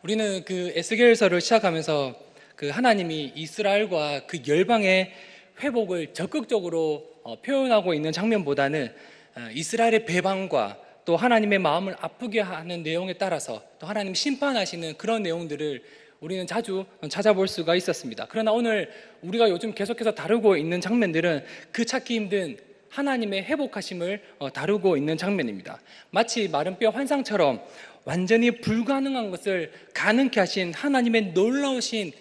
우리는 그 에스겔서를 시작하면서 그 하나님이 이스라엘과 그 열방의 회복을 적극적으로 표현하고 있는 장면보다는 이스라엘의 배반과 또 하나님의 마음을 아프게 하는 내용에 따라서 또 하나님 심판하시는 그런 내용들을 우리는 자주 찾아볼 수가 있었습니다. 그러나 오늘 우리가 요즘 계속해서 다루고 있는 장면들은 그 찾기 힘든 하나님의 회복하심을 다루고 있는 장면입니다. 마치 마른 뼈 환상처럼 완전히 불가능한 것을 가능케 하신 하나님의 놀라우신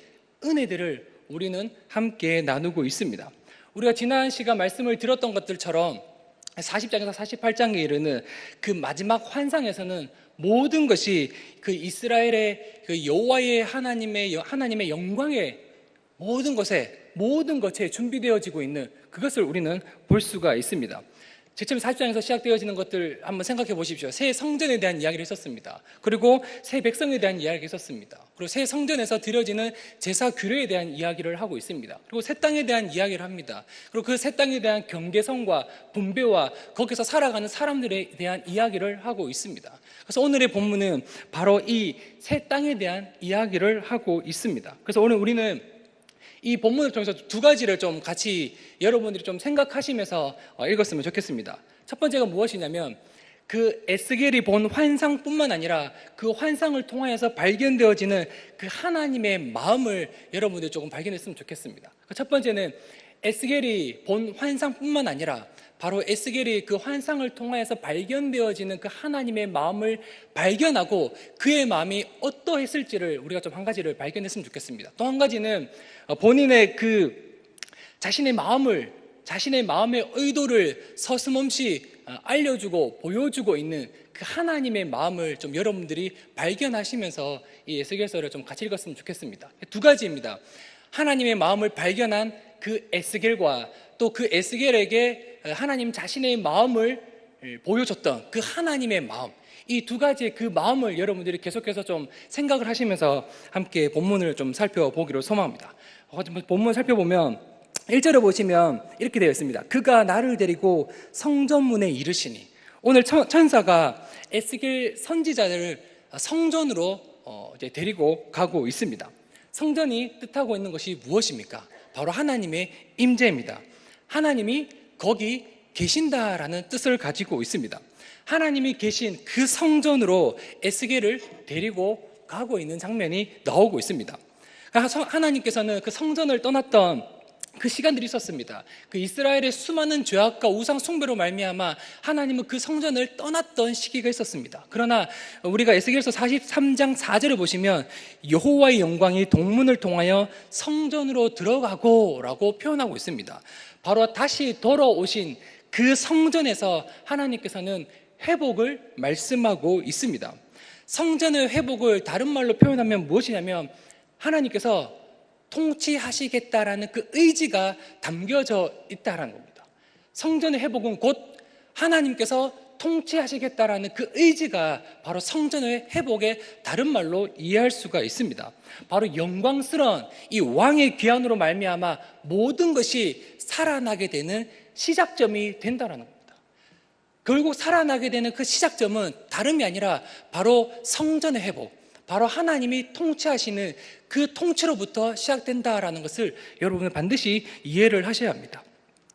은혜들을 우리는 함께 나누고 있습니다. 우리가 지난 시간 말씀을 들었던 것들처럼 40장에서 48장에 이르는 그 마지막 환상에서는 모든 것이 그 이스라엘의 그 여호와의 하나님의 영광의 모든 것에 준비되어지고 있는 그것을 우리는 볼 수가 있습니다. 제일 처음 40장에서 시작되어지는 것들 한번 생각해 보십시오. 새 성전에 대한 이야기를 했었습니다. 그리고 새 백성에 대한 이야기를 했었습니다. 그리고 새 성전에서 드려지는 제사 규례에 대한 이야기를 하고 있습니다. 그리고 새 땅에 대한 이야기를 합니다. 그리고 그 새 땅에 대한 경계성과 분배와 거기서 살아가는 사람들에 대한 이야기를 하고 있습니다. 그래서 오늘의 본문은 바로 이 새 땅에 대한 이야기를 하고 있습니다. 그래서 오늘 우리는 이 본문을 통해서 두 가지를 좀 같이 여러분들이 좀 생각하시면서 읽었으면 좋겠습니다. 첫 번째가 무엇이냐면 그 에스겔이 본 환상뿐만 아니라 그 환상을 통하여서 발견되어지는 그 하나님의 마음을 여러분들이 조금 발견했으면 좋겠습니다. 첫 번째는 에스겔이 본 환상뿐만 아니라 바로 에스겔이 그 환상을 통하여서 발견되어지는 그 하나님의 마음을 발견하고 그의 마음이 어떠했을지를 우리가 좀 한 가지를 발견했으면 좋겠습니다. 또 한 가지는 본인의 그 자신의 마음의 의도를 서슴없이 알려주고 보여주고 있는 그 하나님의 마음을 좀 여러분들이 발견하시면서 이 에스겔서를 좀 같이 읽었으면 좋겠습니다. 두 가지입니다. 하나님의 마음을 발견한 그 에스겔과 또 그 에스겔에게 하나님 자신의 마음을 보여줬던 그 하나님의 마음, 이 두 가지의 그 마음을 여러분들이 계속해서 좀 생각을 하시면서 함께 본문을 좀 살펴보기로 소망합니다. 본문 살펴보면 1절을 보시면 이렇게 되어 있습니다. 그가 나를 데리고 성전문에 이르시니, 오늘 천사가 에스겔 선지자를 성전으로 이제 데리고 가고 있습니다. 성전이 뜻하고 있는 것이 무엇입니까? 바로 하나님의 임재입니다. 하나님이 거기 계신다라는 뜻을 가지고 있습니다. 하나님이 계신 그 성전으로 에스겔을 데리고 가고 있는 장면이 나오고 있습니다. 하나님께서는 그 성전을 떠났던 그 시간들이 있었습니다. 그 이스라엘의 수많은 죄악과 우상 숭배로 말미암아 하나님은 그 성전을 떠났던 시기가 있었습니다. 그러나 우리가 에스겔서 43장 4절을 보시면 여호와의 영광이 동문을 통하여 성전으로 들어가고 라고 표현하고 있습니다. 바로 다시 돌아오신 그 성전에서 하나님께서는 회복을 말씀하고 있습니다. 성전의 회복을 다른 말로 표현하면 무엇이냐면 하나님께서 통치하시겠다라는 그 의지가 담겨져 있다라는 겁니다. 성전의 회복은 곧 하나님께서 통치하시겠다라는 그 의지가 바로 성전의 회복의 다른 말로 이해할 수가 있습니다. 바로 영광스러운 이 왕의 귀환으로 말미암아 모든 것이 살아나게 되는 시작점이 된다라는 겁니다. 결국 살아나게 되는 그 시작점은 다름이 아니라 바로 성전의 회복, 바로 하나님이 통치하시는 그 통치로부터 시작된다라는 것을 여러분은 반드시 이해를 하셔야 합니다.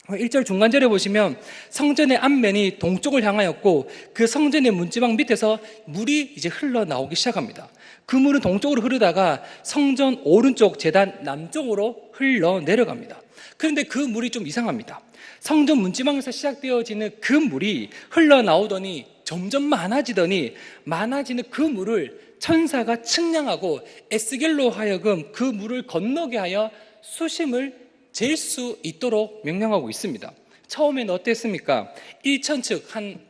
1절 중간절에 보시면 성전의 앞면이 동쪽을 향하였고 그 성전의 문지방 밑에서 물이 이제 흘러나오기 시작합니다. 그 물은 동쪽으로 흐르다가 성전 오른쪽 제단 남쪽으로 흘러내려갑니다. 그런데 그 물이 좀 이상합니다. 성전 문지방에서 시작되어지는 그 물이 흘러나오더니 점점 많아지는 그 물을 천사가 측량하고 에스겔로 하여금 그 물을 건너게 하여 수심을 잴 수 있도록 명령하고 있습니다. 처음에는 어땠습니까? 1천측 한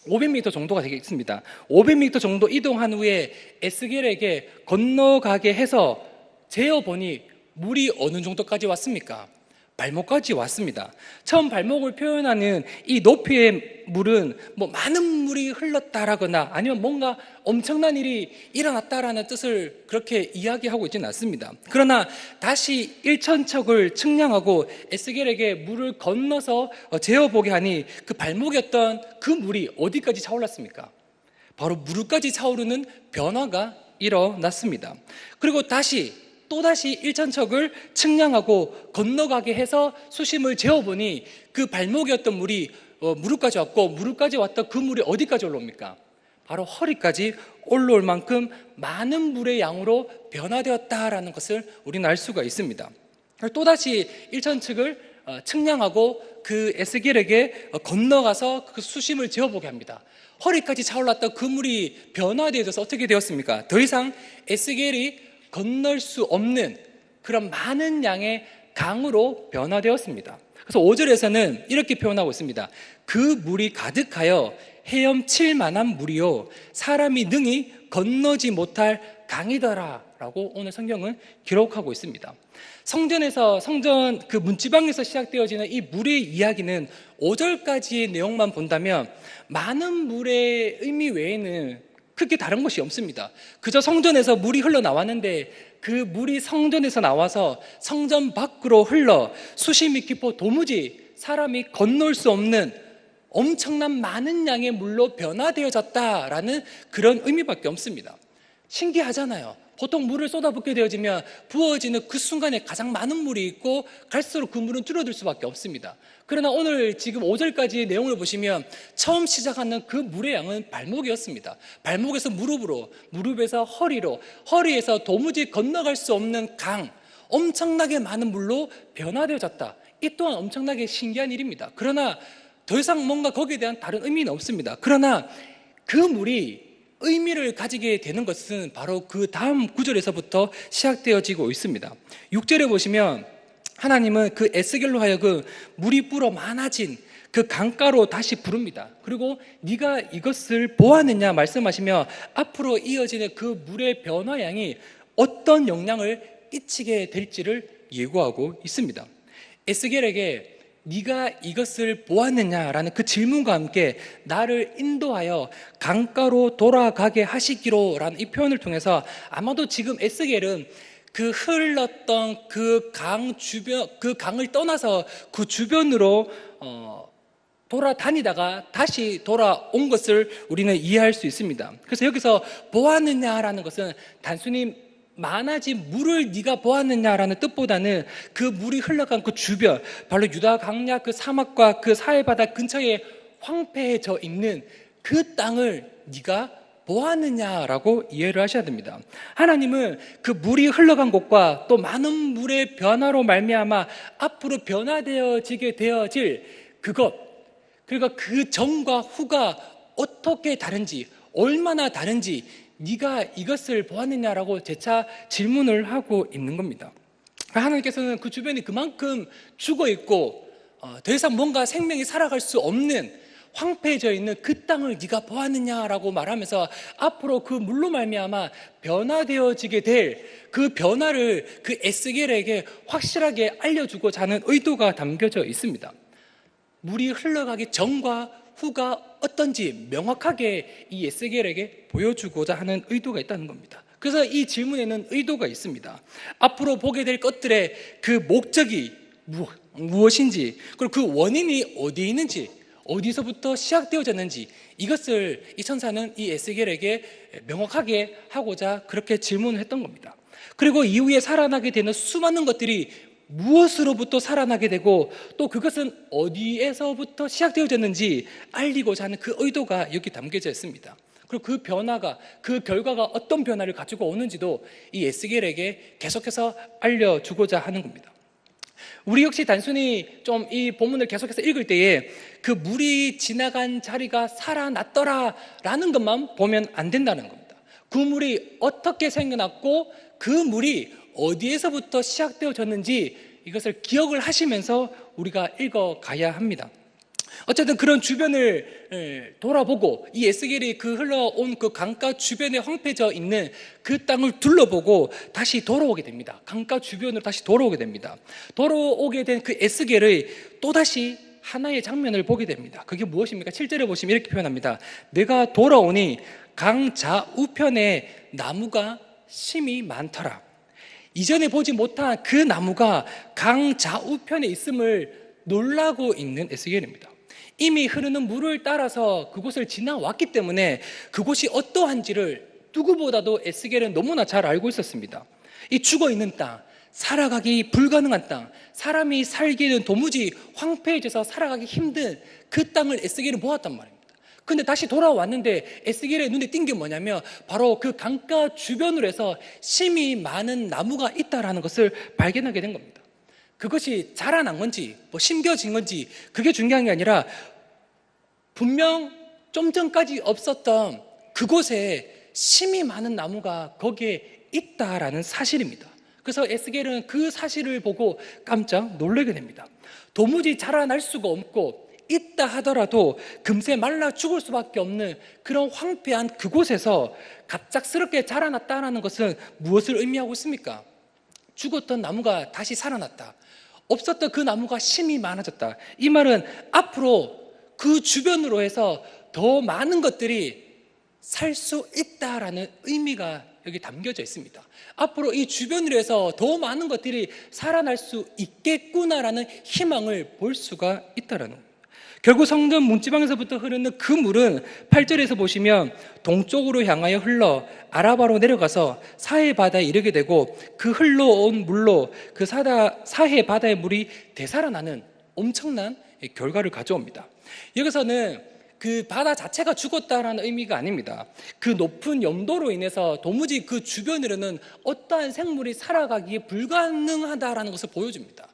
500m 정도가 되겠습니다. 500m 정도 이동한 후에 에스겔에게 건너가게 해서 재어보니 물이 어느 정도까지 왔습니까? 발목까지 왔습니다. 처음 발목을 표현하는 이 높이의 물은 뭐 많은 물이 흘렀다라거나 아니면 뭔가 엄청난 일이 일어났다라는 뜻을 그렇게 이야기하고 있지는 않습니다. 그러나 다시 1천척을 측량하고 에스겔에게 물을 건너서 재어보게 하니 그 발목이었던 그 물이 어디까지 차올랐습니까? 바로 무릎까지 차오르는 변화가 일어났습니다. 그리고 또다시 일천척을 측량하고 건너가게 해서 수심을 재어보니 그 발목이었던 물이 무릎까지 왔고, 무릎까지 왔던 그 물이 어디까지 올라옵니까? 바로 허리까지 올라올 만큼 많은 물의 양으로 변화되었다라는 것을 우리는 알 수가 있습니다. 또다시 일천측을 측량하고 그 에스겔에게 건너가서 그 수심을 재어보게 합니다. 허리까지 차올랐던 그 물이 변화되어서 어떻게 되었습니까? 더 이상 에스겔이 건널 수 없는 그런 많은 양의 강으로 변화되었습니다. 그래서 5절에서는 이렇게 표현하고 있습니다. 그 물이 가득하여 헤엄칠 만한 물이요 사람이 능히 건너지 못할 강이더라 라고 오늘 성경은 기록하고 있습니다. 성전 그 문지방에서 시작되어지는 이 물의 이야기는 5절까지의 내용만 본다면 많은 물의 의미 외에는 크게 다른 것이 없습니다. 그저 성전에서 물이 흘러나왔는데 그 물이 성전에서 나와서 성전 밖으로 흘러 수심이 깊어 도무지 사람이 건널 수 없는 엄청난 많은 양의 물로 변화되어졌다라는 그런 의미밖에 없습니다. 신기하잖아요. 보통 물을 쏟아붓게 되어지면 부어지는 그 순간에 가장 많은 물이 있고 갈수록 그 물은 줄어들 수밖에 없습니다. 그러나 오늘 지금 5절까지의 내용을 보시면 처음 시작하는 그 물의 양은 발목이었습니다. 발목에서 무릎으로, 무릎에서 허리로, 허리에서 도무지 건너갈 수 없는 강, 엄청나게 많은 물로 변화되어졌다. 이 또한 엄청나게 신기한 일입니다. 그러나 더 이상 뭔가 거기에 대한 다른 의미는 없습니다. 그러나 그 물이 의미를 가지게 되는 것은 바로 그 다음 구절에서부터 시작되어지고 있습니다. 6절에 보시면 하나님은 그 에스겔로 하여금 물이 불어 많아진 그 강가로 다시 부릅니다. 그리고 네가 이것을 보았느냐 말씀하시며 앞으로 이어지는 그 물의 변화량이 어떤 영향을 끼치게 될지를 예고하고 있습니다. 에스겔에게 네가 이것을 보았느냐라는 그 질문과 함께 나를 인도하여 강가로 돌아가게 하시기로 라는 이 표현을 통해서 아마도 지금 에스겔은 그 흘렀던 그 강 주변, 그 강을 떠나서 그 주변으로 돌아다니다가 다시 돌아온 것을 우리는 이해할 수 있습니다. 그래서 여기서 보았느냐라는 것은 단순히 많아진 물을 네가 보았느냐라는 뜻보다는 그 물이 흘러간 그 주변, 바로 유다 강약 그 사막과 그 사해바다 근처에 황폐해져 있는 그 땅을 네가 보았느냐라고 이해를 하셔야 됩니다. 하나님은 그 물이 흘러간 곳과 또 많은 물의 변화로 말미암아 앞으로 변화되어지게 되어질 그것, 그러니까 그 전과 후가 어떻게 다른지, 얼마나 다른지 네가 이것을 보았느냐라고 재차 질문을 하고 있는 겁니다. 하나님께서는 그 주변이 그만큼 죽어있고 더 이상 뭔가 생명이 살아갈 수 없는 황폐해져 있는 그 땅을 네가 보았느냐라고 말하면서 앞으로 그 물로 말미암아 변화되어지게 될 그 변화를 그 에스겔에게 확실하게 알려주고자 하는 의도가 담겨져 있습니다. 물이 흘러가기 전과 후가 어떤지 명확하게 이 에스겔에게 보여주고자 하는 의도가 있다는 겁니다. 그래서 이 질문에는 의도가 있습니다. 앞으로 보게 될 것들의 그 목적이 무엇인지, 그리고 그 원인이 어디에 있는지, 어디서부터 시작되어졌는지, 이것을 이 천사는 이 에스겔에게 명확하게 하고자 그렇게 질문을 했던 겁니다. 그리고 이후에 살아나게 되는 수많은 것들이 무엇으로부터 살아나게 되고 또 그것은 어디에서부터 시작되어졌는지 알리고자 하는 그 의도가 여기 담겨져 있습니다. 그리고 그 변화가, 그 결과가 어떤 변화를 가지고 오는지도 이 에스겔에게 계속해서 알려주고자 하는 겁니다. 우리 역시 단순히 좀 이 본문을 계속해서 읽을 때에 그 물이 지나간 자리가 살아났더라 라는 것만 보면 안 된다는 겁니다. 그 물이 어떻게 생겨났고 그 물이 어디에서부터 시작되어졌는지 이것을 기억을 하시면서 우리가 읽어가야 합니다. 어쨌든 그런 주변을 돌아보고 이 에스겔이 그 흘러온 그 강가 주변에 황폐해져 있는 그 땅을 둘러보고 다시 돌아오게 됩니다. 강가 주변으로 다시 돌아오게 됩니다. 돌아오게 된 그 에스겔의 또다시 하나의 장면을 보게 됩니다. 그게 무엇입니까? 7절에 보시면 이렇게 표현합니다. 내가 돌아오니 강 좌우편에 나무가 심이 많더라. 이전에 보지 못한 그 나무가 강 좌우편에 있음을 놀라고 있는 에스겔입니다. 이미 흐르는 물을 따라서 그곳을 지나왔기 때문에 그곳이 어떠한지를 누구보다도 에스겔은 너무나 잘 알고 있었습니다. 이 죽어있는 땅, 살아가기 불가능한 땅, 사람이 살기에는 도무지 황폐해져서 살아가기 힘든 그 땅을 에스겔은 보았단 말입니다. 근데 다시 돌아왔는데 에스겔의 눈에 띈 게 뭐냐면 바로 그 강가 주변으로 해서 심이 많은 나무가 있다라는 것을 발견하게 된 겁니다. 그것이 자라난 건지 심겨진 건지 그게 중요한 게 아니라 분명 좀 전까지 없었던 그곳에 심이 많은 나무가 거기에 있다라는 사실입니다. 그래서 에스겔은 그 사실을 보고 깜짝 놀라게 됩니다. 도무지 자라날 수가 없고 있다 하더라도 금세 말라 죽을 수밖에 없는 그런 황폐한 그곳에서 갑작스럽게 자라났다는 것은 무엇을 의미하고 있습니까? 죽었던 나무가 다시 살아났다. 없었던 그 나무가 심이 많아졌다. 이 말은 앞으로 그 주변으로 해서 더 많은 것들이 살 수 있다라는 의미가 여기 담겨져 있습니다. 앞으로 이 주변으로 해서 더 많은 것들이 살아날 수 있겠구나라는 희망을 볼 수가 있다라는 거예요. 결국 성전 문지방에서부터 흐르는 그 물은 8절에서 보시면 동쪽으로 향하여 흘러 아라바로 내려가서 사해 바다에 이르게 되고 그 흘러온 물로 그 사해 바다의 물이 되살아나는 엄청난 결과를 가져옵니다. 여기서는 그 바다 자체가 죽었다라는 의미가 아닙니다. 그 높은 염도로 인해서 도무지 그 주변으로는 어떠한 생물이 살아가기에 불가능하다라는 것을 보여줍니다.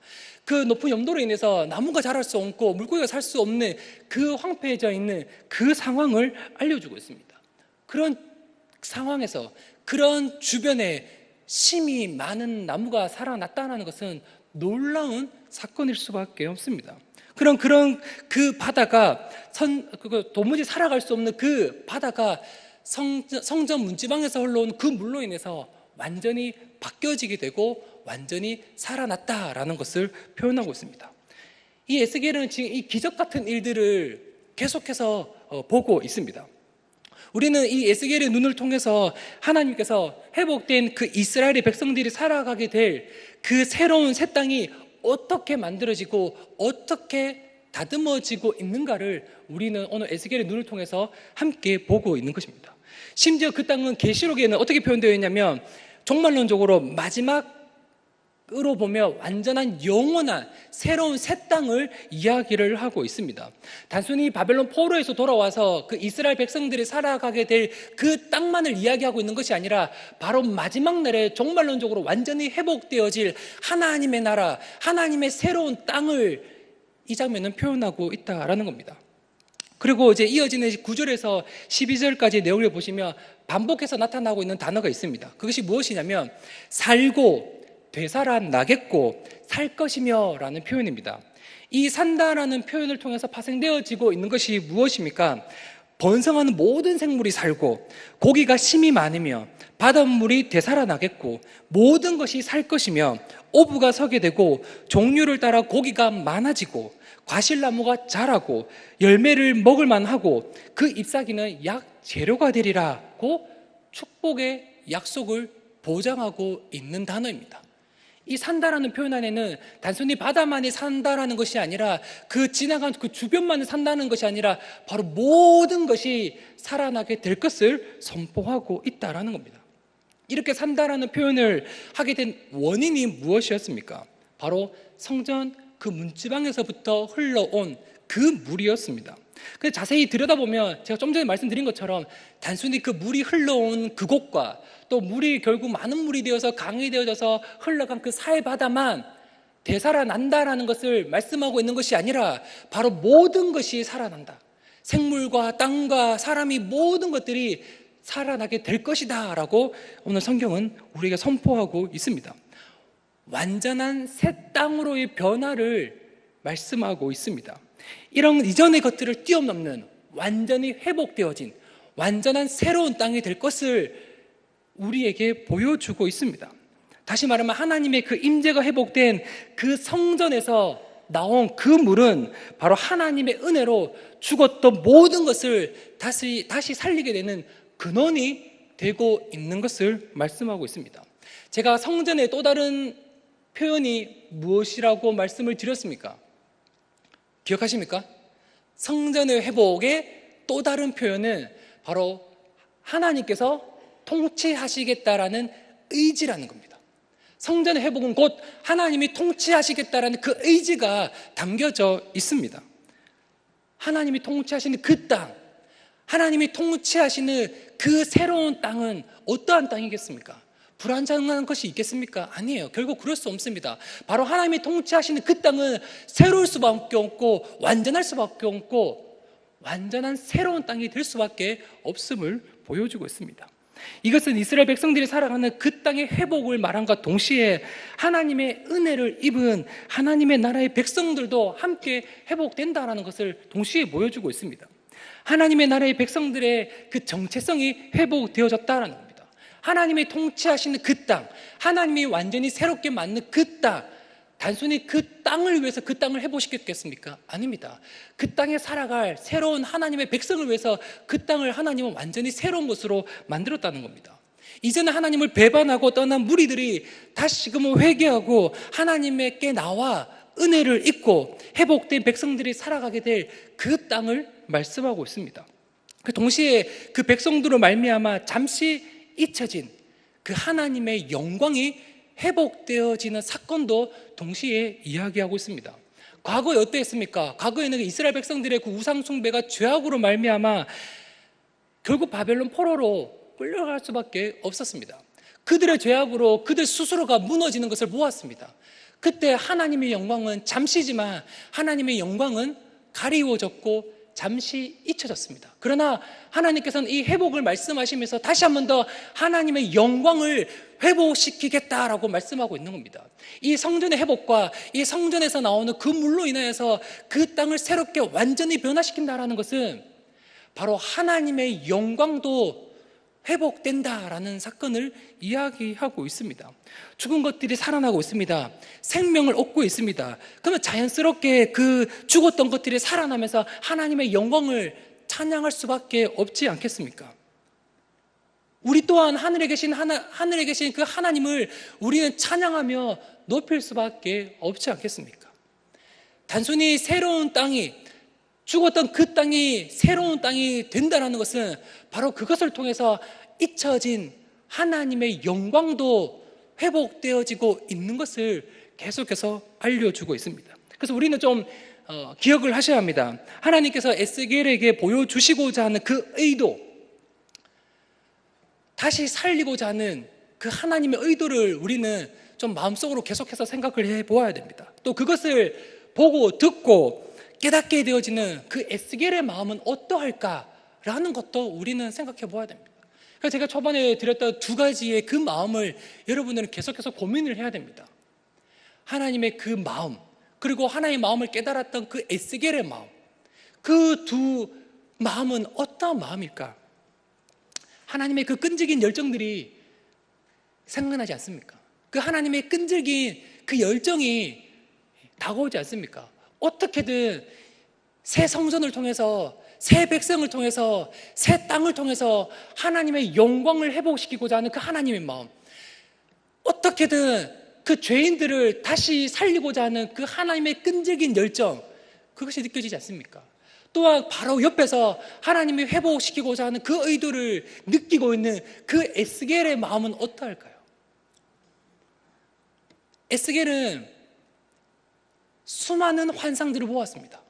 그 높은 염도로 인해서 나무가 자랄 수 없고 물고기가 살 수 없는 그 황폐해져 있는 그 상황을 알려주고 있습니다. 그런 상황에서 그런 주변에 심이 많은 나무가 살아났다는 것은 놀라운 사건일 수밖에 없습니다. 그런 그 바다가 도무지 살아갈 수 없는 그 바다가 성전 문지방에서 흘러온 그 물로 인해서 완전히 바뀌어지게 되고 완전히 살아났다라는 것을 표현하고 있습니다. 이 에스겔은 지금 이 기적 같은 일들을 계속해서 보고 있습니다. 우리는 이 에스겔의 눈을 통해서 하나님께서 회복된 그 이스라엘의 백성들이 살아가게 될 그 새로운 새 땅이 어떻게 만들어지고 어떻게 다듬어지고 있는가를 우리는 오늘 에스겔의 눈을 통해서 함께 보고 있는 것입니다. 심지어 그 땅은 계시록에는 어떻게 표현되어 있냐면 종말론적으로 마지막으로 보면 완전한 영원한 새로운 새 땅을 이야기를 하고 있습니다. 단순히 바벨론 포로에서 돌아와서 그 이스라엘 백성들이 살아가게 될 그 땅만을 이야기하고 있는 것이 아니라 바로 마지막 날에 종말론적으로 완전히 회복되어질 하나님의 나라, 하나님의 새로운 땅을 이 장면은 표현하고 있다라는 겁니다. 그리고 이제 이어지는 9절에서 12절까지 내용을 보시면 반복해서 나타나고 있는 단어가 있습니다. 그것이 무엇이냐면 살고 되살아나겠고 살 것이며 라는 표현입니다. 이 산다라는 표현을 통해서 파생되어지고 있는 것이 무엇입니까? 번성하는 모든 생물이 살고 고기가 심이 많으며 바닷물이 되살아나겠고 모든 것이 살 것이며 오부가 서게 되고 종류를 따라 고기가 많아지고 과실나무가 자라고 열매를 먹을 만하고 그 잎사귀는 약 재료가 되리라고 축복의 약속을 보장하고 있는 단어입니다. 이 산다라는 표현 안에는 단순히 바다만이 산다라는 것이 아니라 그 지나간 그 주변만을 산다는 것이 아니라 바로 모든 것이 살아나게 될 것을 선포하고 있다라는 겁니다. 이렇게 산다라는 표현을 하게 된 원인이 무엇이었습니까? 바로 성전 그 문지방에서부터 흘러온 그 물이었습니다. 근데 자세히 들여다보면 제가 좀 전에 말씀드린 것처럼 단순히 그 물이 흘러온 그곳과 또 물이 결국 많은 물이 되어서 강이 되어져서 흘러간 그 사해 바다만 되살아난다라는 것을 말씀하고 있는 것이 아니라 바로 모든 것이 살아난다. 생물과 땅과 사람이 모든 것들이 살아나게 될 것이다 라고 오늘 성경은 우리에게 선포하고 있습니다. 완전한 새 땅으로의 변화를 말씀하고 있습니다. 이런 이전의 것들을 뛰어넘는 완전히 회복되어진 완전한 새로운 땅이 될 것을 우리에게 보여주고 있습니다. 다시 말하면 하나님의 그 임재가 회복된 그 성전에서 나온 그 물은 바로 하나님의 은혜로 죽었던 모든 것을 다시 살리게 되는 근원이 되고 있는 것을 말씀하고 있습니다. 제가 성전의 또 다른 표현이 무엇이라고 말씀을 드렸습니까? 기억하십니까? 성전의 회복의 또 다른 표현은 바로 하나님께서 통치하시겠다라는 의지라는 겁니다. 성전의 회복은 곧 하나님이 통치하시겠다라는 그 의지가 담겨져 있습니다. 하나님이 통치하시는 그 땅, 하나님이 통치하시는 그 새로운 땅은 어떠한 땅이겠습니까? 불완전한 것이 있겠습니까? 아니에요. 결국 그럴 수 없습니다. 바로 하나님이 통치하시는 그 땅은 새로울 수밖에 없고 완전할 수밖에 없고 완전한 새로운 땅이 될 수밖에 없음을 보여주고 있습니다. 이것은 이스라엘 백성들이 살아가는 그 땅의 회복을 말함과 동시에 하나님의 은혜를 입은 하나님의 나라의 백성들도 함께 회복된다는 것을 동시에 보여주고 있습니다. 하나님의 나라의 백성들의 그 정체성이 회복되어졌다는 겁니다. 하나님이 통치하시는 그 땅, 하나님이 완전히 새롭게 만든 그 땅, 단순히 그 땅을 위해서 그 땅을 회복시켰겠습니까? 아닙니다. 그 땅에 살아갈 새로운 하나님의 백성을 위해서 그 땅을 하나님은 완전히 새로운 것으로 만들었다는 겁니다. 이제는 하나님을 배반하고 떠난 무리들이 다시금 회개하고 하나님께 나와 은혜를 입고 회복된 백성들이 살아가게 될 그 땅을 말씀하고 있습니다. 동시에 그 백성들로 말미암아 잠시 잊혀진 그 하나님의 영광이 회복되어지는 사건도 동시에 이야기하고 있습니다. 과거에 어땠습니까? 과거에는 이스라엘 백성들의 그 우상 숭배가 죄악으로 말미암아 결국 바벨론 포로로 끌려갈 수밖에 없었습니다. 그들의 죄악으로 그들 스스로가 무너지는 것을 보았습니다. 그때 하나님의 영광은 잠시지만 하나님의 영광은 가리워졌고 잠시 잊혀졌습니다. 그러나 하나님께서는 이 회복을 말씀하시면서 다시 한 번 더 하나님의 영광을 회복시키겠다라고 말씀하고 있는 겁니다. 이 성전의 회복과 이 성전에서 나오는 그 물로 인하여서 그 땅을 새롭게 완전히 변화시킨다라는 것은 바로 하나님의 영광도 회복된다라는 사건을 이야기하고 있습니다. 죽은 것들이 살아나고 있습니다. 생명을 얻고 있습니다. 그러면 자연스럽게 그 죽었던 것들이 살아나면서 하나님의 영광을 찬양할 수밖에 없지 않겠습니까? 우리 또한 하늘에 계신 그 하나님을 우리는 찬양하며 높일 수밖에 없지 않겠습니까? 단순히 새로운 땅이, 죽었던 그 땅이 새로운 땅이 된다는 것은 바로 그것을 통해서 잊혀진 하나님의 영광도 회복되어지고 있는 것을 계속해서 알려주고 있습니다. 그래서 우리는 좀 기억을 하셔야 합니다. 하나님께서 에스겔에게 보여주시고자 하는 그 의도, 다시 살리고자 하는 그 하나님의 의도를 우리는 좀 마음속으로 계속해서 생각을 해보아야 됩니다. 또 그것을 보고 듣고 깨닫게 되어지는 그 에스겔의 마음은 어떠할까라는 것도 우리는 생각해 보아야 됩니다. 그래서 제가 초반에 드렸던 두 가지의 그 마음을 여러분들은 계속해서 고민을 해야 됩니다. 하나님의 그 마음, 그리고 하나님의 마음을 깨달았던 그 에스겔의 마음, 그 두 마음은 어떤 마음일까? 하나님의 그 끈질긴 열정들이 생각나지 않습니까? 그 하나님의 끈질긴 그 열정이 다가오지 않습니까? 어떻게든 새 성전을 통해서, 새 백성을 통해서, 새 땅을 통해서 하나님의 영광을 회복시키고자 하는 그 하나님의 마음, 어떻게든 그 죄인들을 다시 살리고자 하는 그 하나님의 끈질긴 열정, 그것이 느껴지지 않습니까? 또한 바로 옆에서 하나님이 회복시키고자 하는 그 의도를 느끼고 있는 그 에스겔의 마음은 어떠할까요? 에스겔은 수많은 환상들을 보았습니다.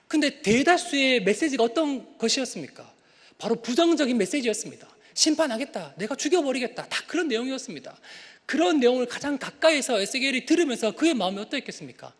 근데 대다수의 메시지가 어떤 것이었습니까? 바로 부정적인 메시지였습니다. 심판하겠다, 내가 죽여버리겠다, 다 그런 내용이었습니다. 그런 내용을 가장 가까이서 에스겔이 들으면서 그의 마음이 어떠했겠습니까?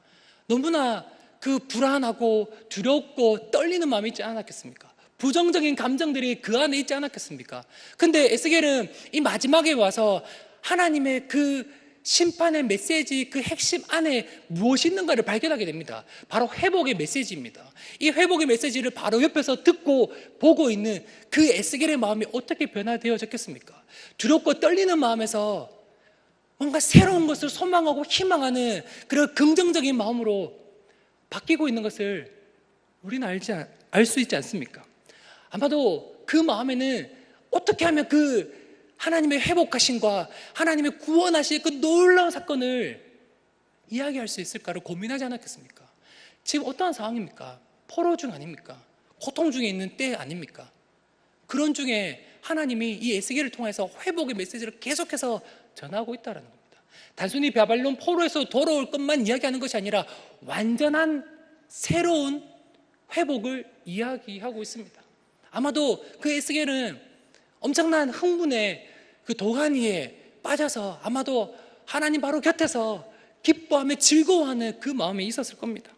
너무나 그 불안하고 두렵고 떨리는 마음이 있지 않았겠습니까? 부정적인 감정들이 그 안에 있지 않았겠습니까? 근데 에스겔은 이 마지막에 와서 하나님의 그 심판의 메시지, 그 핵심 안에 무엇이 있는가를 발견하게 됩니다. 바로 회복의 메시지입니다. 이 회복의 메시지를 바로 옆에서 듣고 보고 있는 그 에스겔의 마음이 어떻게 변화되어졌겠습니까? 두렵고 떨리는 마음에서 뭔가 새로운 것을 소망하고 희망하는 그런 긍정적인 마음으로 바뀌고 있는 것을 우리는 알 수 있지 않습니까? 아마도 그 마음에는 어떻게 하면 그 하나님의 회복하심과 하나님의 구원하신 그 놀라운 사건을 이야기할 수 있을까를 고민하지 않았겠습니까? 지금 어떠한 상황입니까? 포로 중 아닙니까? 고통 중에 있는 때 아닙니까? 그런 중에 하나님이 이 에스겔을 통해서 회복의 메시지를 계속해서 전하고 있다는 겁니다. 단순히 바벨론 포로에서 돌아올 것만 이야기하는 것이 아니라 완전한 새로운 회복을 이야기하고 있습니다. 아마도 그 에스겔은 엄청난 흥분에 그 도가니에 빠져서 아마도 하나님 바로 곁에서 기뻐하며 즐거워하는 그 마음이 있었을 겁니다.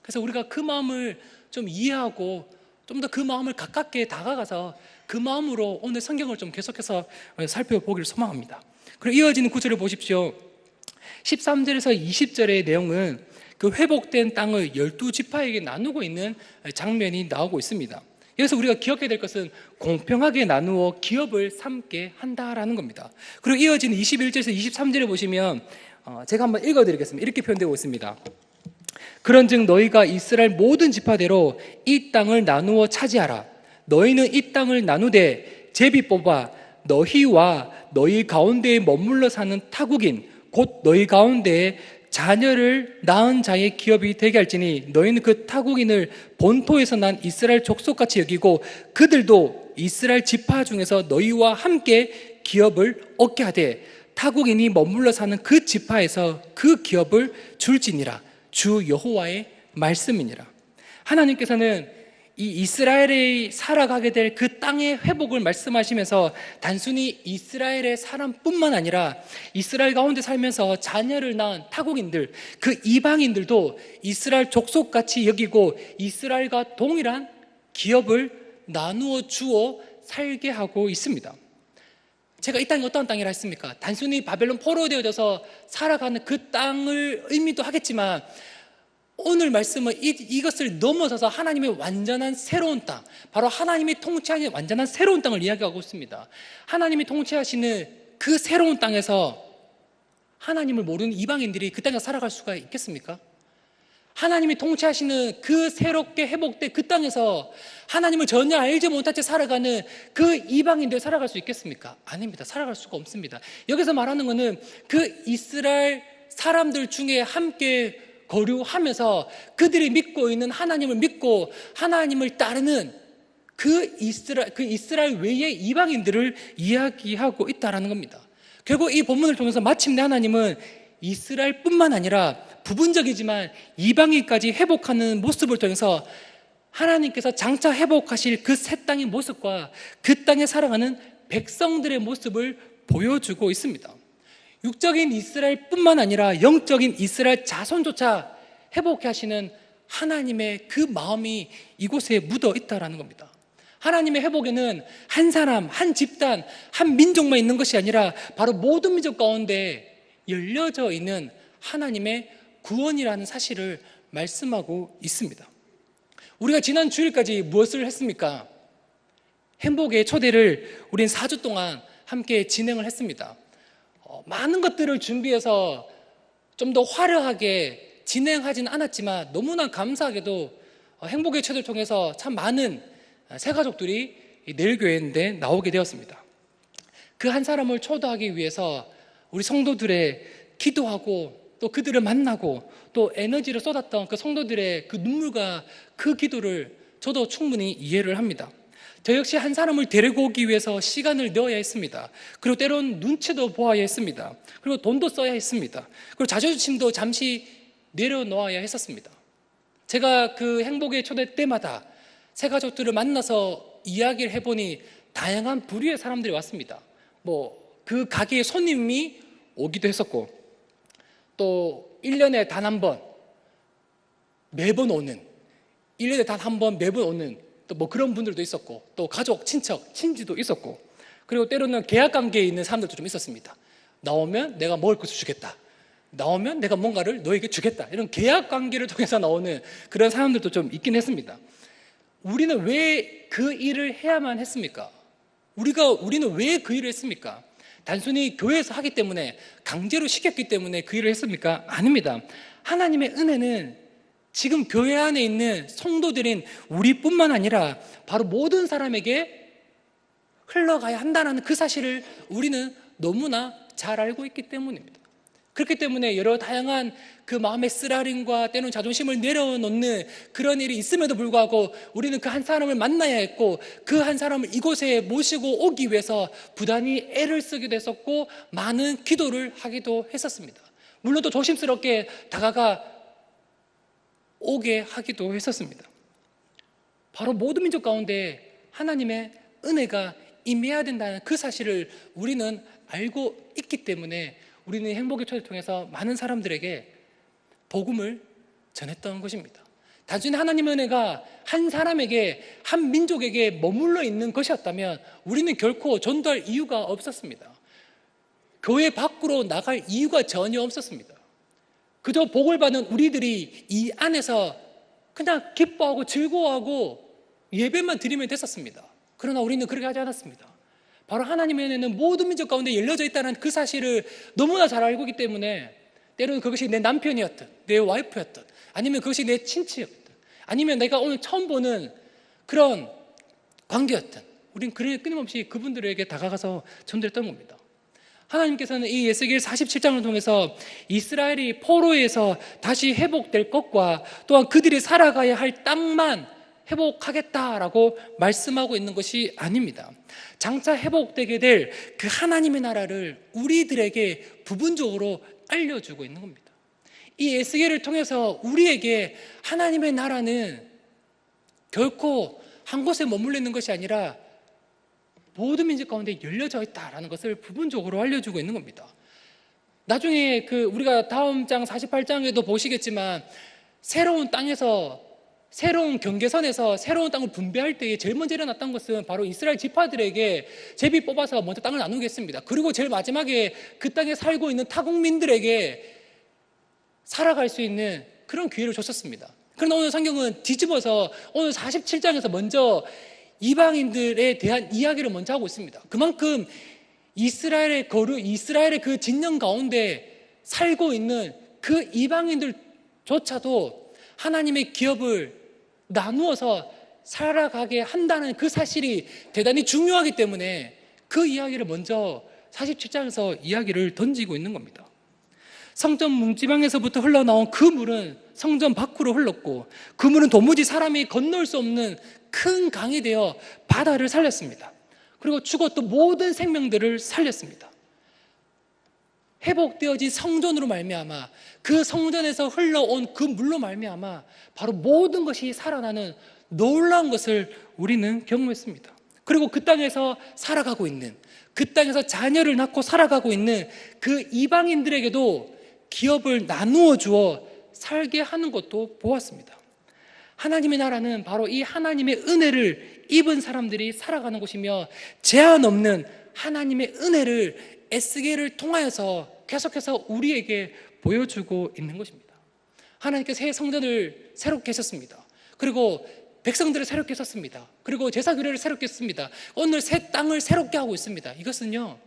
그래서 우리가 그 마음을 좀 이해하고 좀 더 그 마음을 가깝게 다가가서 그 마음으로 오늘 성경을 좀 계속해서 살펴보기를 소망합니다. 그리고 이어지는 구절을 보십시오. 13절에서 20절의 내용은 그 회복된 땅을 12지파에게 나누고 있는 장면이 나오고 있습니다. 여기서 우리가 기억해야 될 것은 공평하게 나누어 기업을 삼게 한다라는 겁니다. 그리고 이어지는 21절에서 23절에 보시면 제가 한번 읽어드리겠습니다. 이렇게 표현되고 있습니다. 그런즉 너희가 이스라엘 모든 지파대로 이 땅을 나누어 차지하라. 너희는 이 땅을 나누되 제비 뽑아 너희와 너희 가운데에 머물러 사는 타국인 곧 너희 가운데에 자녀를 낳은 자의 기업이 되게 할지니 너희는 그 타국인을 본토에서 난 이스라엘 족속같이 여기고 그들도 이스라엘 지파 중에서 너희와 함께 기업을 얻게 하되 타국인이 머물러 사는 그 지파에서 그 기업을 줄지니라. 주 여호와의 말씀이니라. 하나님께서는 이 이스라엘이 살아가게 될 그 땅의 회복을 말씀하시면서 단순히 이스라엘의 사람뿐만 아니라 이스라엘 가운데 살면서 자녀를 낳은 타국인들, 그 이방인들도 이스라엘 족속같이 여기고 이스라엘과 동일한 기업을 나누어 주어 살게 하고 있습니다. 제가 이 땅이 어떠한 땅이라 했습니까? 단순히 바벨론 포로 되어져서 살아가는 그 땅을 의미도 하겠지만 오늘 말씀은 이것을 넘어서서 하나님의 완전한 새로운 땅, 바로 하나님이 통치하는 완전한 새로운 땅을 이야기하고 있습니다. 하나님이 통치하시는 그 새로운 땅에서 하나님을 모르는 이방인들이 그 땅에서 살아갈 수가 있겠습니까? 하나님이 통치하시는 그 새롭게 회복된 그 땅에서 하나님을 전혀 알지 못한 채 살아가는 그 이방인들 살아갈 수 있겠습니까? 아닙니다. 살아갈 수가 없습니다. 여기서 말하는 것은 그 이스라엘 사람들 중에 함께 거류하면서 그들이 믿고 있는 하나님을 믿고 하나님을 따르는 그 이스라엘 외의 이방인들을 이야기하고 있다는 겁니다. 결국 이 본문을 통해서 마침내 하나님은 이스라엘뿐만 아니라 부분적이지만 이방인까지 회복하는 모습을 통해서 하나님께서 장차 회복하실 그 새 땅의 모습과 그 땅에 살아가는 백성들의 모습을 보여주고 있습니다. 육적인 이스라엘뿐만 아니라 영적인 이스라엘 자손조차 회복해 하시는 하나님의 그 마음이 이곳에 묻어 있다는 겁니다. 하나님의 회복에는 한 사람, 한 집단, 한 민족만 있는 것이 아니라 바로 모든 민족 가운데 열려져 있는 하나님의 구원이라는 사실을 말씀하고 있습니다. 우리가 지난 주일까지 무엇을 했습니까? 행복의 초대를 우린 4주 동안 함께 진행을 했습니다. 많은 것들을 준비해서 좀 더 화려하게 진행하지는 않았지만 너무나 감사하게도 행복의 초대를 통해서 참 많은 새가족들이 내일교회인데 나오게 되었습니다. 그 한 사람을 초대하기 위해서 우리 성도들의 기도하고 또 그들을 만나고 또 에너지를 쏟았던 그 성도들의 그 눈물과 그 기도를 저도 충분히 이해를 합니다. 저 역시 한 사람을 데리고 오기 위해서 시간을 넣어야 했습니다. 그리고 때론 눈치도 보아야 했습니다. 그리고 돈도 써야 했습니다. 그리고 자존심도 잠시 내려놓아야 했었습니다. 제가 그 행복의 초대 때마다 새 가족들을 만나서 이야기를 해보니 다양한 부류의 사람들이 왔습니다. 그 가게에 손님이 오기도 했었고 또 1년에 단 한 번 매번 오는 1년에 단 한 번 매번 오는 또 그런 분들도 있었고 또 가족, 친척, 친지도 있었고 그리고 때로는 계약 관계에 있는 사람들도 좀 있었습니다. 나오면 내가 먹을 것을 주겠다. 나오면 내가 뭔가를 너에게 주겠다. 이런 계약 관계를 통해서 나오는 그런 사람들도 좀 있긴 했습니다. 우리는 왜 그 일을 해야만 했습니까? 우리는 왜 그 일을 했습니까? 단순히 교회에서 하기 때문에 강제로 시켰기 때문에 그 일을 했습니까? 아닙니다. 하나님의 은혜는 지금 교회 안에 있는 성도들인 우리뿐만 아니라 바로 모든 사람에게 흘러가야 한다는 그 사실을 우리는 너무나 잘 알고 있기 때문입니다. 그렇기 때문에 여러 다양한 그 마음의 쓰라림과 때로는 자존심을 내려놓는 그런 일이 있음에도 불구하고 우리는 그 한 사람을 만나야 했고, 그 한 사람을 이곳에 모시고 오기 위해서 부단히 애를 쓰기도 했었고 많은 기도를 하기도 했었습니다. 물론 또 조심스럽게 다가가 오게 하기도 했었습니다. 바로 모든 민족 가운데 하나님의 은혜가 임해야 된다는 그 사실을 우리는 알고 있기 때문에 우리는 행복의 초대를 통해서 많은 사람들에게 복음을 전했던 것입니다. 단순히 하나님의 은혜가 한 사람에게, 한 민족에게 머물러 있는 것이었다면 우리는 결코 전도할 이유가 없었습니다. 교회 밖으로 나갈 이유가 전혀 없었습니다. 그저 복을 받은 우리들이 이 안에서 그냥 기뻐하고 즐거워하고 예배만 드리면 됐었습니다. 그러나 우리는 그렇게 하지 않았습니다. 바로 하나님의 은혜는 모든 민족 가운데 열려져 있다는 그 사실을 너무나 잘 알고 있기 때문에 때로는 그것이 내 남편이었든 내 와이프였든 아니면 그것이 내 친치였든 아니면 내가 오늘 처음 보는 그런 관계였든 우린 끊임없이 그분들에게 다가가서 전도했던 겁니다. 하나님께서는 이 에스겔 47장을 통해서 이스라엘이 포로에서 다시 회복될 것과 또한 그들이 살아가야 할 땅만 회복하겠다라고 말씀하고 있는 것이 아닙니다. 장차 회복되게 될 그 하나님의 나라를 우리들에게 부분적으로 알려주고 있는 겁니다. 이 에스겔을 통해서 우리에게 하나님의 나라는 결코 한 곳에 머물러 있는 것이 아니라 모든 민족 가운데 열려져 있다라는 것을 부분적으로 알려주고 있는 겁니다. 나중에 우리가 다음 장 48장에도 보시겠지만 새로운 땅에서 새로운 경계선에서 새로운 땅을 분배할 때에 제일 먼저 일어났던 것은 바로 이스라엘 지파들에게 제비 뽑아서 먼저 땅을 나누겠습니다. 그리고 제일 마지막에 그 땅에 살고 있는 타국민들에게 살아갈 수 있는 그런 기회를 줬었습니다. 그런데 오늘 성경은 뒤집어서 오늘 47장에서 먼저 이방인들에 대한 이야기를 먼저 하고 있습니다. 그만큼 이스라엘의 그 진영 가운데 살고 있는 그 이방인들조차도 하나님의 기업을 나누어서 살아가게 한다는 그 사실이 대단히 중요하기 때문에 그 이야기를 먼저 47장에서 이야기를 던지고 있는 겁니다. 성전 문지방에서부터 흘러나온 그 물은 성전 밖으로 흘렀고 그 물은 도무지 사람이 건널 수 없는 큰 강이 되어 바다를 살렸습니다. 그리고 죽었던 모든 생명들을 살렸습니다. 회복되어진 성전으로 말미암아 그 성전에서 흘러온 그 물로 말미암아 바로 모든 것이 살아나는 놀라운 것을 우리는 경험했습니다. 그리고 그 땅에서 살아가고 있는, 그 땅에서 자녀를 낳고 살아가고 있는 그 이방인들에게도 기업을 나누어 주어 살게 하는 것도 보았습니다. 하나님의 나라는 바로 이 하나님의 은혜를 입은 사람들이 살아가는 곳이며 제한 없는 하나님의 은혜를 에스겔을 통하여서 계속해서 우리에게 보여주고 있는 것입니다. 하나님께서 새 성전을 새롭게 하셨습니다. 그리고 백성들을 새롭게 하셨습니다. 그리고 제사규례를 새롭게 했습니다. 오늘 새 땅을 새롭게 하고 있습니다. 이것은요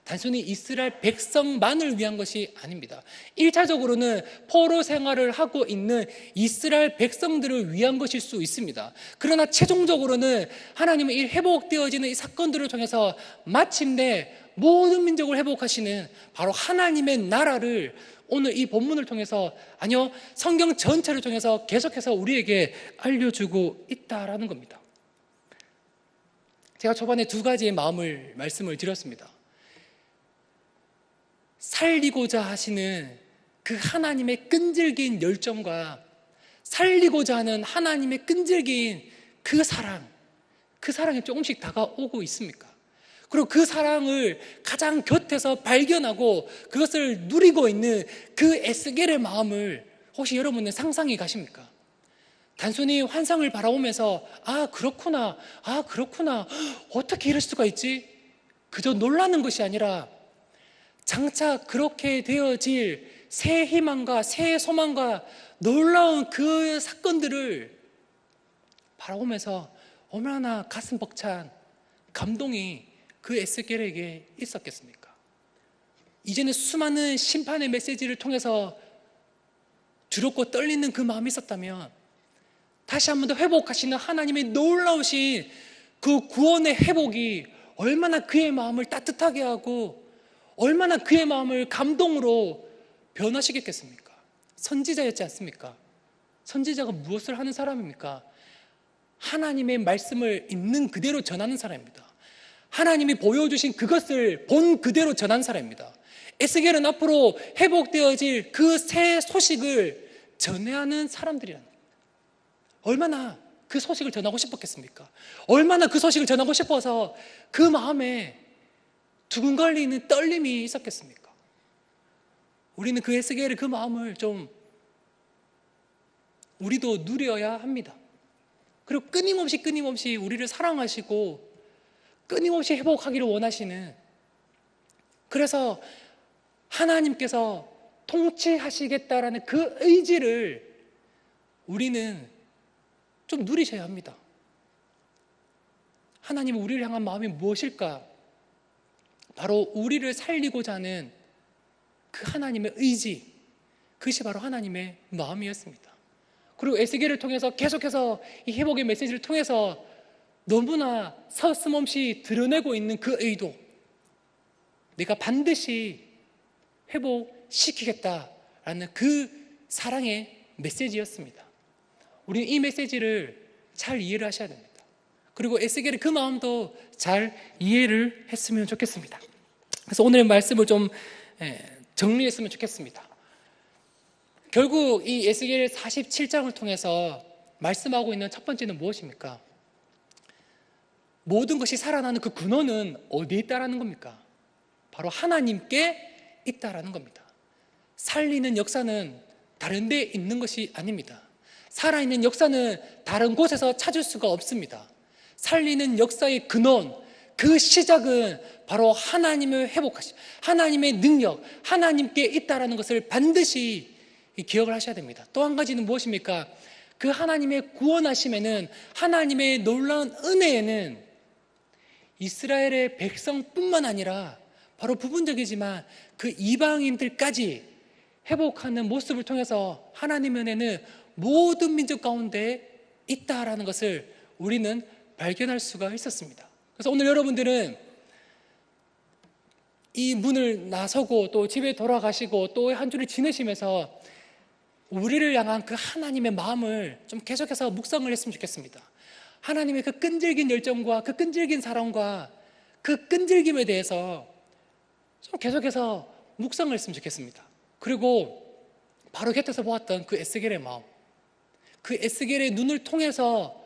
단순히 이스라엘 백성만을 위한 것이 아닙니다. 1차적으로는 포로 생활을 하고 있는 이스라엘 백성들을 위한 것일 수 있습니다. 그러나 최종적으로는 하나님은 이 회복되어지는 이 사건들을 통해서 마침내 모든 민족을 회복하시는 바로 하나님의 나라를 오늘 이 본문을 통해서, 아니요, 성경 전체를 통해서 계속해서 우리에게 알려주고 있다라는 겁니다. 제가 초반에 두 가지의 말씀을 드렸습니다. 살리고자 하시는 그 하나님의 끈질긴 열정과 살리고자 하는 하나님의 끈질긴 그 사랑이 조금씩 다가오고 있습니까? 그리고 그 사랑을 가장 곁에서 발견하고 그것을 누리고 있는 그 에스겔의 마음을 혹시 여러분은 상상이 가십니까? 단순히 환상을 바라보면서 그렇구나, 어떻게 이럴 수가 있지? 그저 놀라는 것이 아니라 장차 그렇게 되어질 새 희망과 새 소망과 놀라운 그 사건들을 바라보면서 얼마나 가슴 벅찬 감동이 그 에스겔에게 있었겠습니까? 이제는 수많은 심판의 메시지를 통해서 두렵고 떨리는 그 마음이 있었다면 다시 한 번 더 회복하시는 하나님의 놀라우신 그 구원의 회복이 얼마나 그의 마음을 따뜻하게 하고 얼마나 그의 마음을 감동으로 변화시켰겠습니까? 선지자였지 않습니까? 선지자가 무엇을 하는 사람입니까? 하나님의 말씀을 있는 그대로 전하는 사람입니다. 하나님이 보여주신 그것을 본 그대로 전하는 사람입니다. 에스겔은 앞으로 회복되어질 그 새 소식을 전해야 하는 사람들이라는 겁니다. 얼마나 그 소식을 전하고 싶었겠습니까? 얼마나 그 소식을 전하고 싶어서 그 마음에 두근거리는 떨림이 있었겠습니까? 우리는 그 에스겔의 그 마음을 좀 우리도 누려야 합니다. 그리고 끊임없이 우리를 사랑하시고 끊임없이 회복하기를 원하시는, 그래서 하나님께서 통치하시겠다라는 그 의지를 우리는 좀 누리셔야 합니다. 하나님은 우리를 향한 마음이 무엇일까? 바로 우리를 살리고자 하는 그 하나님의 의지, 그것이 바로 하나님의 마음이었습니다. 그리고 에스겔을 통해서 계속해서 이 회복의 메시지를 통해서 너무나 서슴없이 드러내고 있는 그 의도, 내가 반드시 회복시키겠다라는 그 사랑의 메시지였습니다. 우리는 이 메시지를 잘 이해를 하셔야 됩니다. 그리고 에스겔의 그 마음도 잘 이해를 했으면 좋겠습니다. 그래서 오늘의 말씀을 좀 정리했으면 좋겠습니다. 결국 이 에스겔 47장을 통해서 말씀하고 있는 첫 번째는 무엇입니까? 모든 것이 살아나는 그 근원은 어디에 있다라는 겁니까? 바로 하나님께 있다라는 겁니다. 살리는 역사는 다른 데 있는 것이 아닙니다. 살아있는 역사는 다른 곳에서 찾을 수가 없습니다. 살리는 역사의 근원, 그 시작은 바로 하나님을 회복하시, 하나님의 능력, 하나님께 있다라는 것을 반드시 기억을 하셔야 됩니다. 또 한 가지는 무엇입니까? 그 하나님의 구원하심에는, 하나님의 놀라운 은혜에는 이스라엘의 백성뿐만 아니라 바로 부분적이지만 그 이방인들까지 회복하는 모습을 통해서 하나님의 은혜는 모든 민족 가운데 있다라는 것을 우리는 발견할 수가 있었습니다. 그래서 오늘 여러분들은 이 문을 나서고 또 집에 돌아가시고 또 한 주를 지내시면서 우리를 향한 그 하나님의 마음을 좀 계속해서 묵상을 했으면 좋겠습니다. 하나님의 그 끈질긴 열정과 그 끈질긴 사랑과 그 끈질김에 대해서 좀 계속해서 묵상을 했으면 좋겠습니다. 그리고 바로 곁에서 보았던 그 에스겔의 마음, 그 에스겔의 눈을 통해서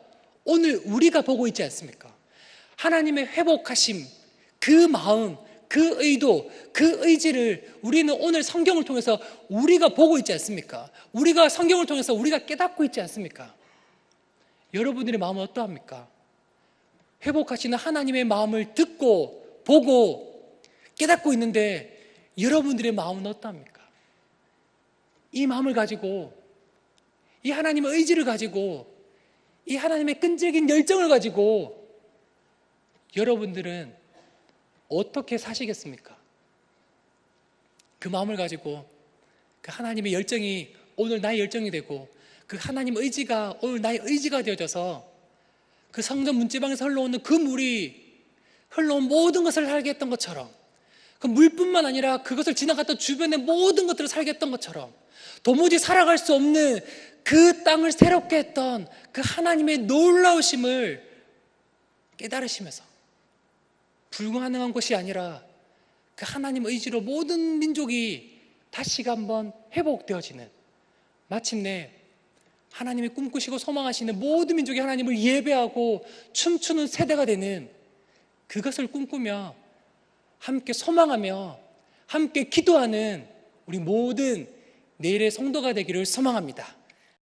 오늘 우리가 보고 있지 않습니까? 하나님의 회복하심, 그 마음, 그 의도, 그 의지를 우리는 오늘 성경을 통해서 우리가 보고 있지 않습니까? 우리가 성경을 통해서 우리가 깨닫고 있지 않습니까? 여러분들의 마음은 어떠합니까? 회복하시는 하나님의 마음을 듣고 보고 깨닫고 있는데 여러분들의 마음은 어떠합니까? 이 마음을 가지고, 이 하나님의 의지를 가지고, 이 하나님의 끈질긴 열정을 가지고 여러분들은 어떻게 사시겠습니까? 그 마음을 가지고 그 하나님의 열정이 오늘 나의 열정이 되고, 그 하나님의 의지가 오늘 나의 의지가 되어져서 그 성전 문지방에서 흘러오는 그 물이 흘러온 모든 것을 살게 했던 것처럼, 그 물뿐만 아니라 그것을 지나갔던 주변의 모든 것들을 살게 했던 것처럼, 도무지 살아갈 수 없는 그 땅을 새롭게 했던 그 하나님의 놀라우심을 깨달으시면서 불가능한 것이 아니라 그 하나님의 의지로 모든 민족이 다시가 한번 회복되어지는, 마침내 하나님이 꿈꾸시고 소망하시는 모든 민족이 하나님을 예배하고 춤추는 세대가 되는, 그것을 꿈꾸며 함께 소망하며 함께 기도하는 우리 모든 내일의 성도가 되기를 소망합니다.